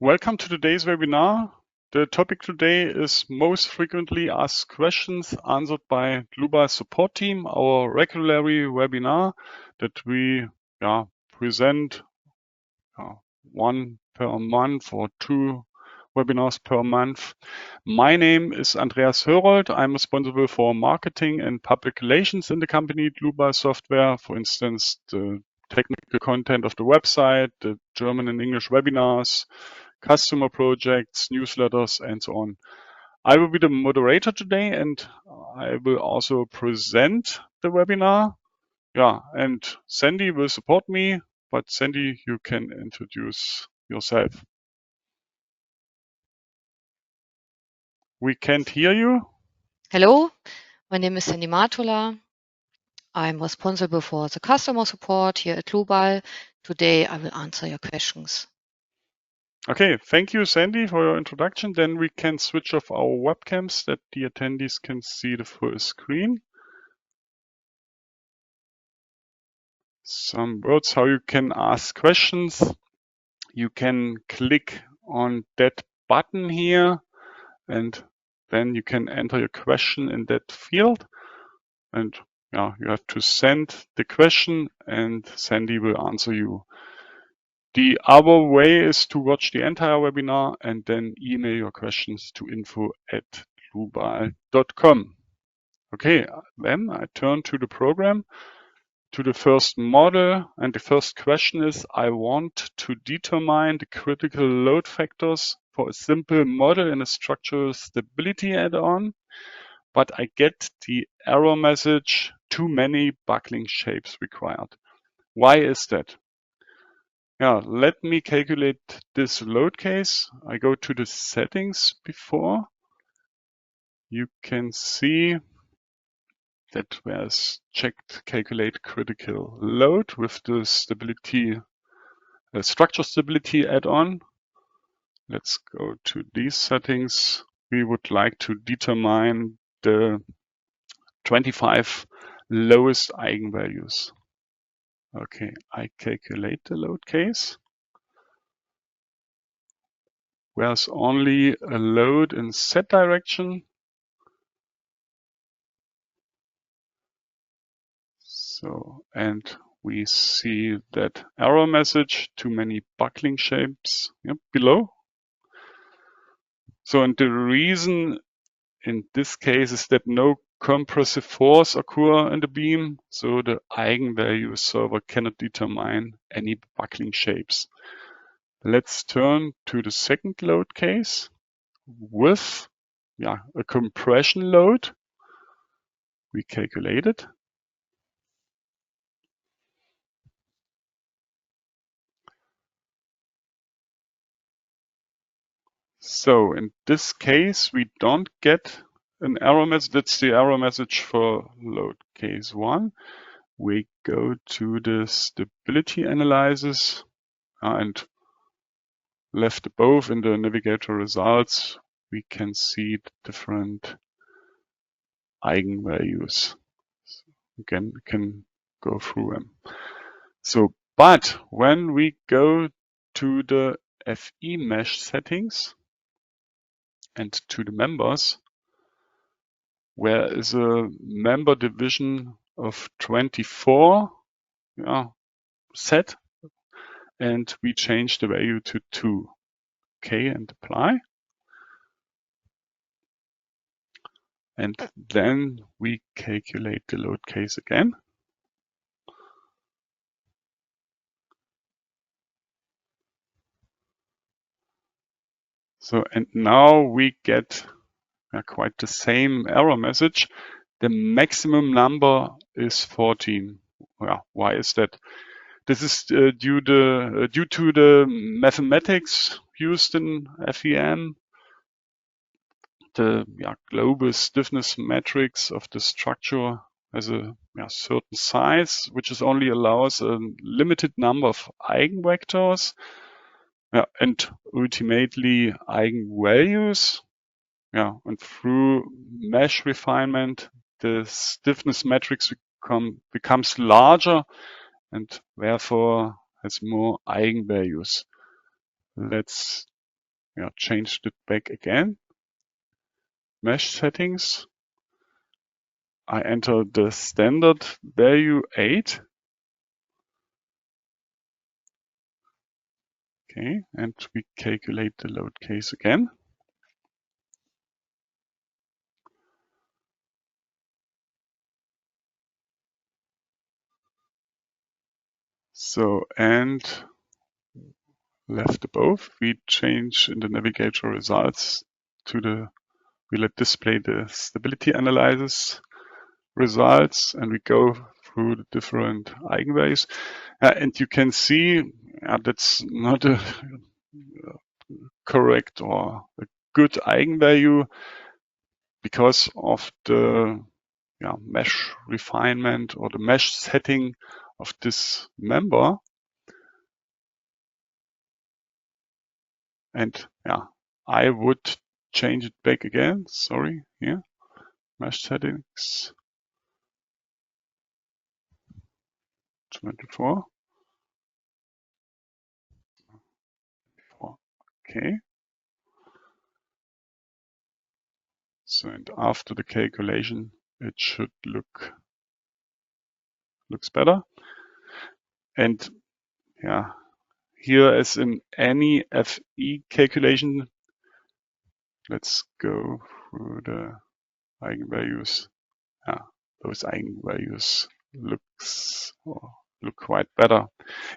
Welcome to today's webinar. The topic today is most frequently asked questions answered by Dlubal support team, our regular webinar that we present one per month or two webinars per month. My name is Andreas Hörold. I'm responsible for marketing and public relations in the company Dlubal Software. For instance, the technical content of the website, the German and English webinars, customer projects, newsletters, and so on. I will be the moderator today, and I will also present the webinar. And Sandy will support me, but Sandy, you can introduce yourself. We can't hear you. Hello, my name is Sandy Matula. I'm responsible for the customer support here at Dlubal. Today I will answer your questions. Okay, thank you, Sandy, for your introduction. Then we can switch off our webcams that the attendees can see the full screen. Some words how you can ask questions. You can click on that button here, and then you can enter your question in that field. And you have to send the question, and Sandy will answer you. The other way is to watch the entire webinar and then email your questions to info@dlubal.com. Okay, then I turn to the program, to the first model, and the first question is, I want to determine the critical load factors for a simple model in a structural stability add-on, but I get the error message, too many buckling shapes required. Why is that? Let me calculate this load case. I go to the settings before. You can see that there's checked calculate critical load with the stability, structure stability add-on. Let's go to these settings. We would like to determine the 25 lowest eigenvalues. Okay, I calculate the load case. There's only a load in Z direction. So, and we see that error message, too many buckling shapes below. So, and the reason in this case is that no compressive force occur in the beam, so the eigenvalue server cannot determine any buckling shapes. Let's turn to the second load case with a compression load. We calculate it. So in this case, we don't get an error message. That's the error message for load case 1. We go to the stability analysis and left above in the navigator results, we can see the different eigenvalues. Again, we can go through them. So, but when we go to the FE mesh settings and to the members, where is a member division of 24 set, and we change the value to 2. Okay, and apply. And then we calculate the load case again. So, and now we get quite the same error message. The maximum number is 14. Well, why is that? This is due to the mathematics used in FEM. The global stiffness matrix of the structure has a certain size, which is only allows a limited number of eigenvectors and ultimately eigenvalues. And through mesh refinement, the stiffness matrix becomes larger and therefore has more eigenvalues. Let's changed it back again. Mesh settings. I enter the standard value 8. Okay, and we calculate the load case again. So, and left above, we change in the navigator results to we let display the stability analysis results, and we go through the different eigenvalues. And you can see that's not a correct or a good eigenvalue because of the mesh refinement or the mesh setting of this member. And I would change it back again. Sorry, here, mesh settings, 24. Okay. So, and after the calculation, it should looks better. And here as in any FE calculation, let's go through the eigenvalues. Those eigenvalues look quite better.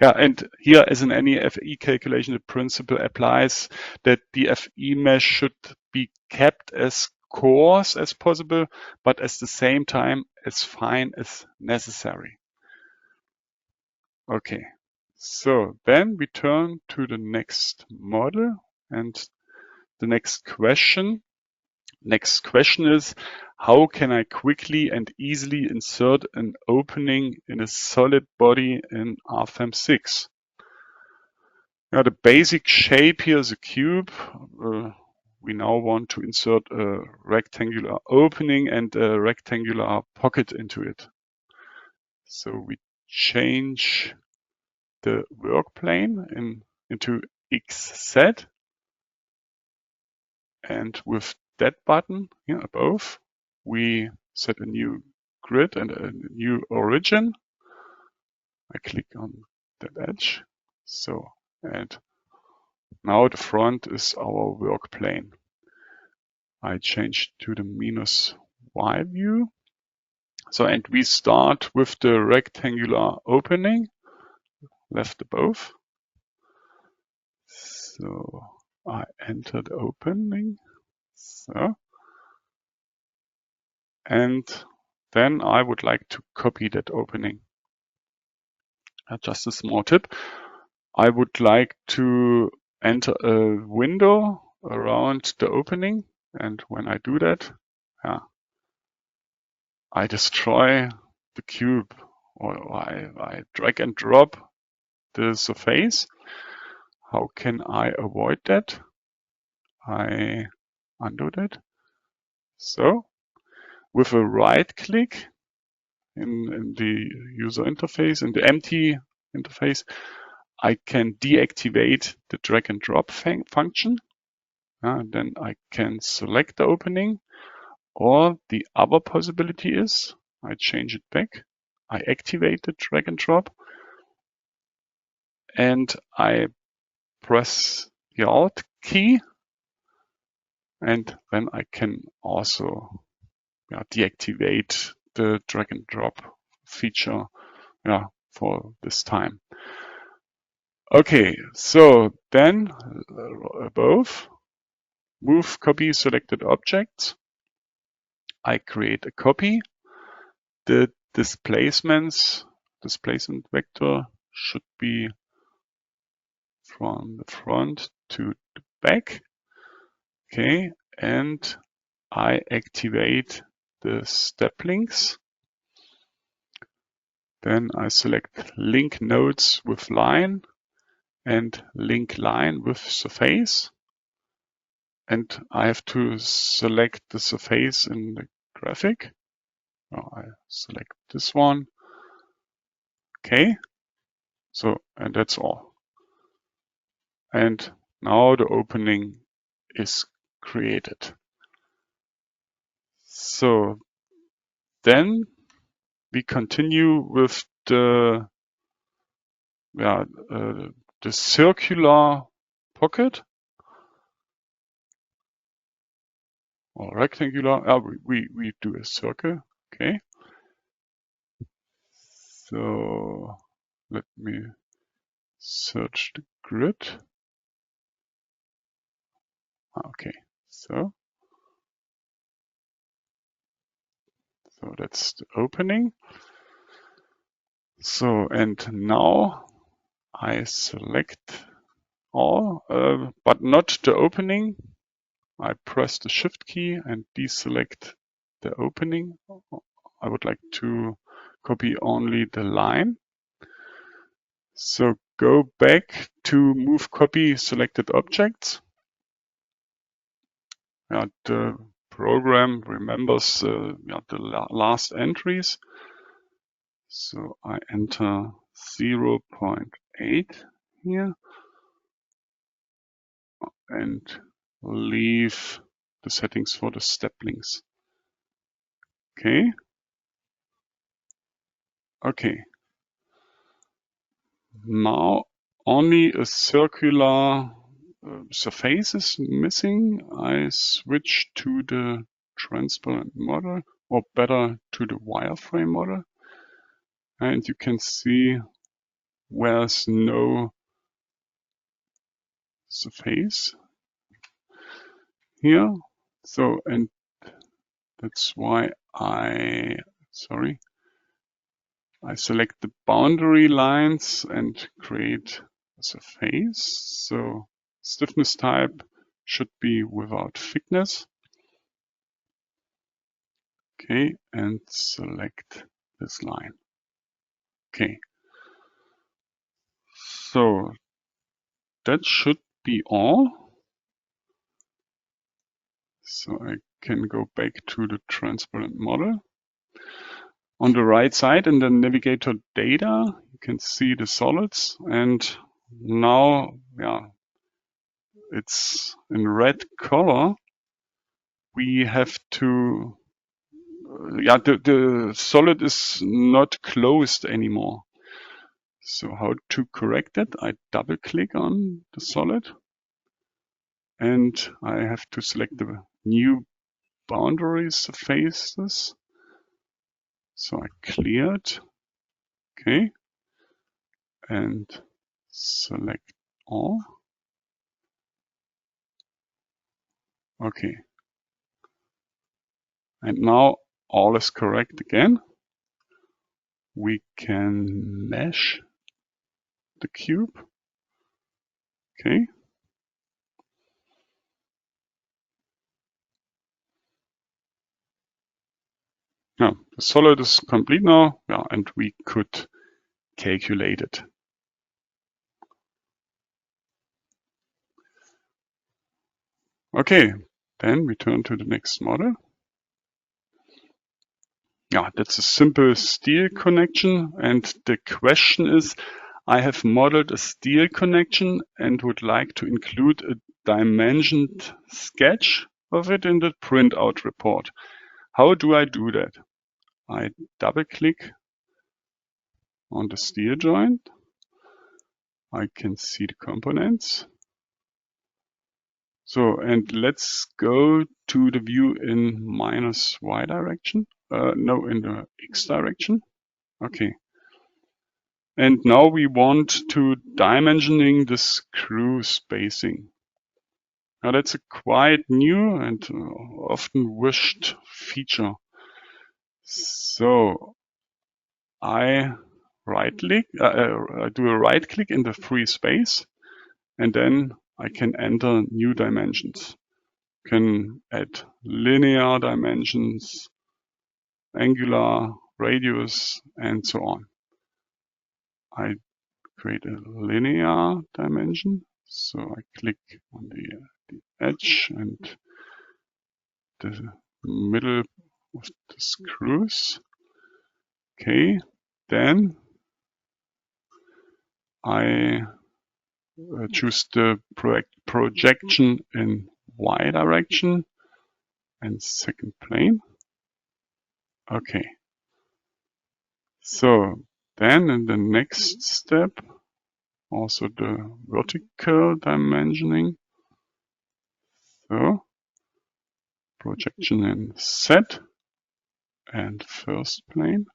And here as in any FE calculation, the principle applies that the FE mesh should be kept as coarse as possible, but at the same time as fine as necessary. Okay, so then we turn to the next model and the next question. Next question is, how can I quickly and easily insert an opening in a solid body in Rfem 6? The basic shape here is a cube. We now want to insert a rectangular opening and a rectangular pocket into it. So we change the work plane into XZ. And with that button here above, we set a new grid and a new origin. I click on that edge. So, and now the front is our work plane. I change to the -Y view. So, and we start with the rectangular opening left above. So I enter the opening. So, and then I would like to copy that opening. Just a small tip. I would like to enter a window around the opening, and when I do that, I destroy the cube, or I drag and drop the surface. How can I avoid that? I undo that. So with a right click in the user interface, in the empty interface, I can deactivate the drag and drop function. Then I can select the opening, or the other possibility is I change it back. I activate the drag and drop, and I press the Alt key, and then I can also deactivate the drag and drop feature for this time. Okay, so then above, move copy selected objects. I create a copy. The displacement vector should be from the front to the back. Okay, and I activate the step links. Then I select link nodes with line and link line with surface. And I have to select the surface in the graphic. I select this one. Okay. So, and that's all. And now the opening is created. So then we continue with the circular pocket or rectangular. We do a circle. Okay. So let me search the grid. Okay. So that's the opening. So, and now I select all, but not the opening. I press the Shift key and deselect the opening. I would like to copy only the line. So go back to Move Copy Selected Objects. The program remembers the last entries. So I enter 0.8 here and leave the settings for the step links. Okay. Okay. Now only a circular surface is missing. I switch to the transparent model, or better to the wireframe model. And you can see there's no surface here. So, and that's why I select the boundary lines and create a surface. So stiffness type should be without thickness. Okay, and select this line. Okay. So that should be all. So I can go back to the transparent model. On the right side in the navigator data, you can see the solids, and now, it's in red color. We have to, the solid is not closed anymore. So how to correct it? I double click on the solid and I have to select the new boundary surfaces. So I clear it. Okay. And select all. Okay. And now all is correct again. We can mesh the cube. Okay. Now the solid is complete now, and we could calculate it. Okay, then we turn to the next model. That's a simple steel connection, and the question is, I have modeled a steel connection and would like to include a dimensioned sketch of it in the printout report. How do I do that? I double click on the steel joint. I can see the components. So, and let's go to the view in -y direction. No, in the x direction. Okay. And now we want to dimensioning the screw spacing. Now that's a quite new and often wished feature. So I do a right click in the free space, and then I can enter new dimensions. Can add linear dimensions, angular, radius, and so on. I create a linear dimension, so I click on the edge and the middle of the screws. Okay, then I choose the projection in Y direction and second plane. Okay. So then in the next step, also the vertical dimensioning. So projection in Z and first plane.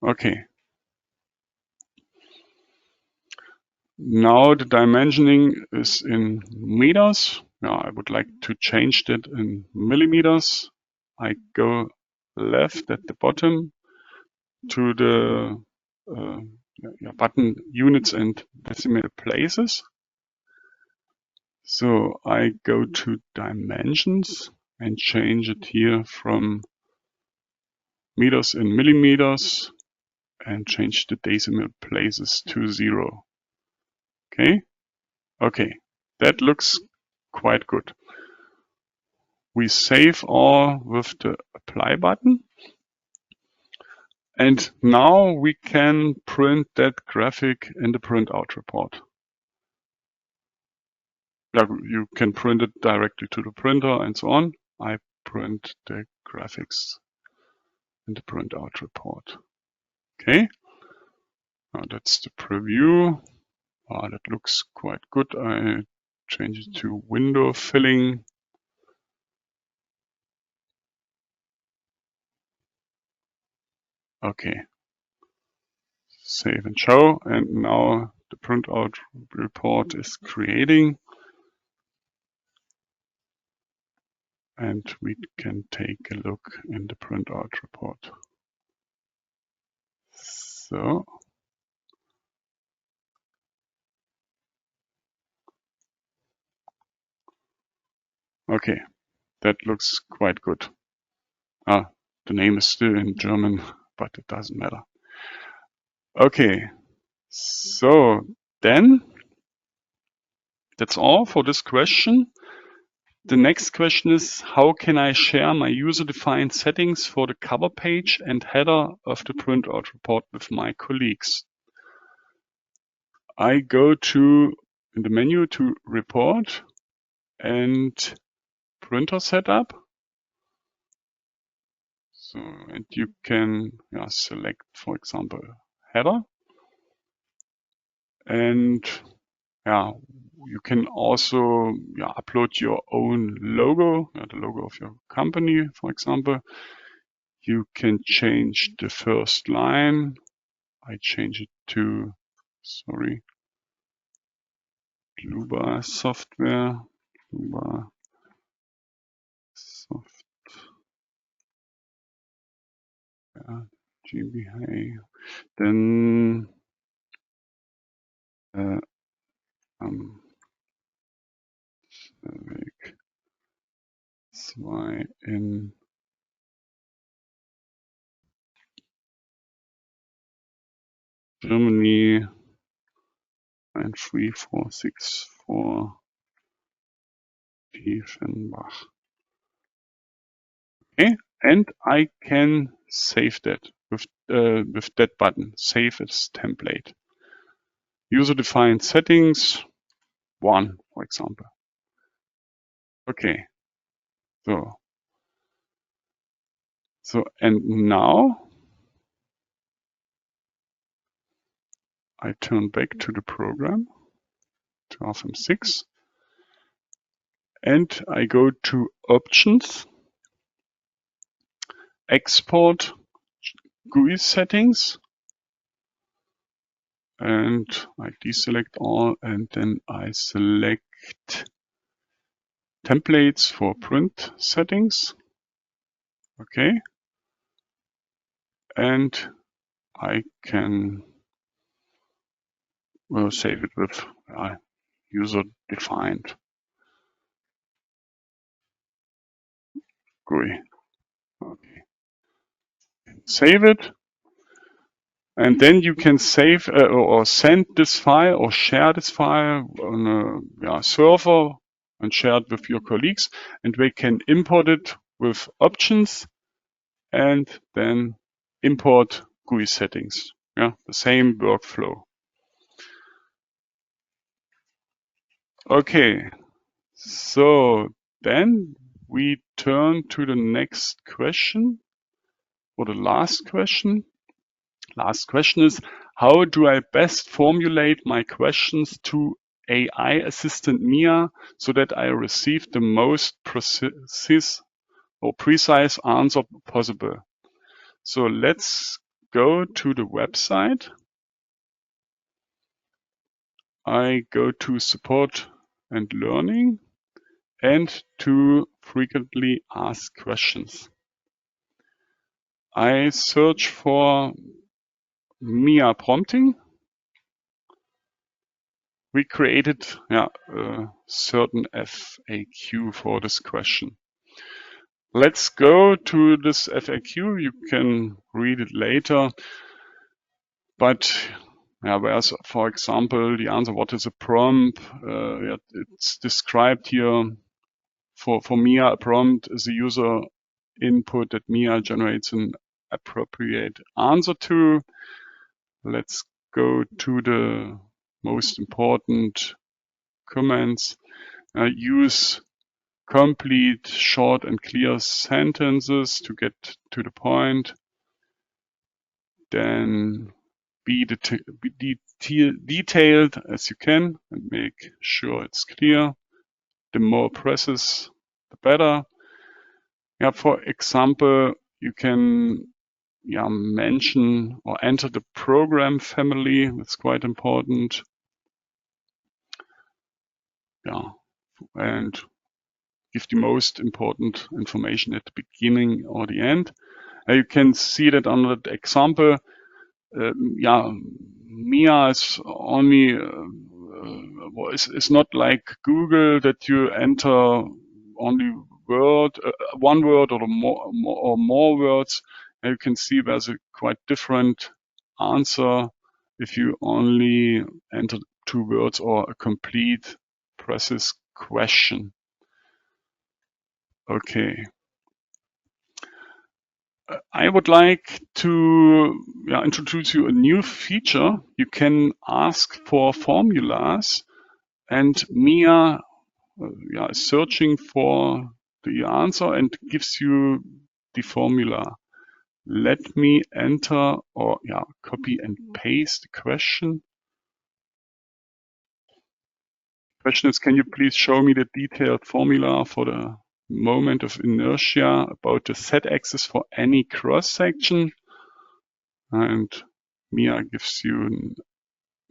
Okay. Now the dimensioning is in meters. Now I would like to change that in millimeters. I go left at the bottom to the button units and decimal places. So I go to dimensions and change it here from meters in millimeters and change the decimal places to 0. Okay. Okay. That looks quite good. We save all with the apply button. And now we can print that graphic in the printout report. You can print it directly to the printer and so on. I print the graphics in the printout report. Okay. Now that's the preview. That looks quite good. I change it to window filling. Okay. Save and show. And now the printout report is creating. And we can take a look in the printout report. So. Okay. That looks quite good. The name is still in German, but it doesn't matter. Okay, so then that's all for this question. The next question is, how can I share my user-defined settings for the cover page and header of the printout report with my colleagues? I go in the menu to Report and Printer Setup. So, and you can select, for example, header. And you can also upload your own logo, the logo of your company, for example. You can change the first line. I change it to, Dlubal Software. Dlubal Software GmbH. Then Weg 2 in Germany 93464 Tiefenbach. Okay, and I can save that with that button, Save as Template. User-defined settings 1, for example. Okay, so and now I turn back to the program, to Rfem 6, and I go to Options, Export GUI Settings, and I deselect all, and then I select Templates for print settings. Okay, and I can save it with user-defined GUI. Okay, save it, and then you can save or send this file or share this file on a server and share it with your colleagues, and they can import it with options and then import GUI settings. The same workflow. Okay, so then we turn to the next question, or the last question. Last question is, how do I best formulate my questions to AI assistant Mia so that I receive the most precise answer possible? So let's go to the website. I go to support and learning and to frequently asked questions. I search for Mia prompting. We created a certain FAQ for this question. Let's go to this FAQ. You can read it later. But whereas, for example, the answer, what is a prompt? It's described here. For Mia, a prompt is a user input that Mia generates an appropriate answer to. Let's go to the most important comments. Use complete, short and clear sentences to get to the point. Then be detailed as you can and make sure it's clear. The more precise, the better. For example, you can mention or enter the program family. That's quite important. And give the most important information at the beginning or the end. You can see that on the example. Mia is only is not like Google that you enter only one word or more words. And you can see there's a quite different answer if you only enter 2 words or a complete precise question. Okay. I would like to introduce you a new feature. You can ask for formulas, and Mia is searching for the answer and gives you the formula. Let me enter or copy and paste the question. Question is, can you please show me the detailed formula for the moment of inertia about the z-axis for any cross-section? And Mia gives you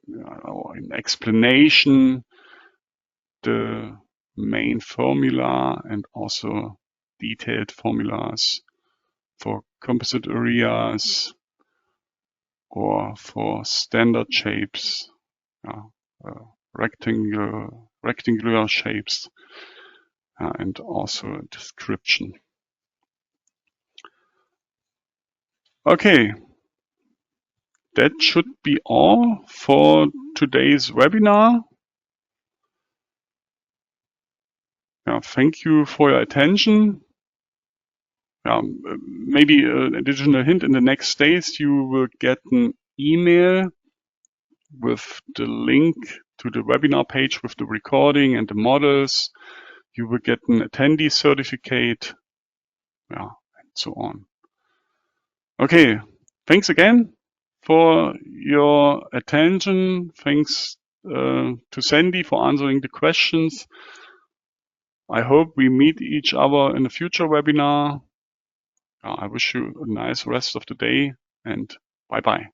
an explanation, the main formula, and also detailed formulas for composite areas or for standard shapes, rectangular shapes, and also a description. Okay, that should be all for today's webinar. Thank you for your attention. Maybe an additional hint, in the next days you will get an email with the link to the webinar page with the recording and the models. You will get an attendee certificate, and so on. Okay, thanks again for your attention. Thanks to Sandy for answering the questions. I hope we meet each other in a future webinar. I wish you a nice rest of the day, and bye-bye.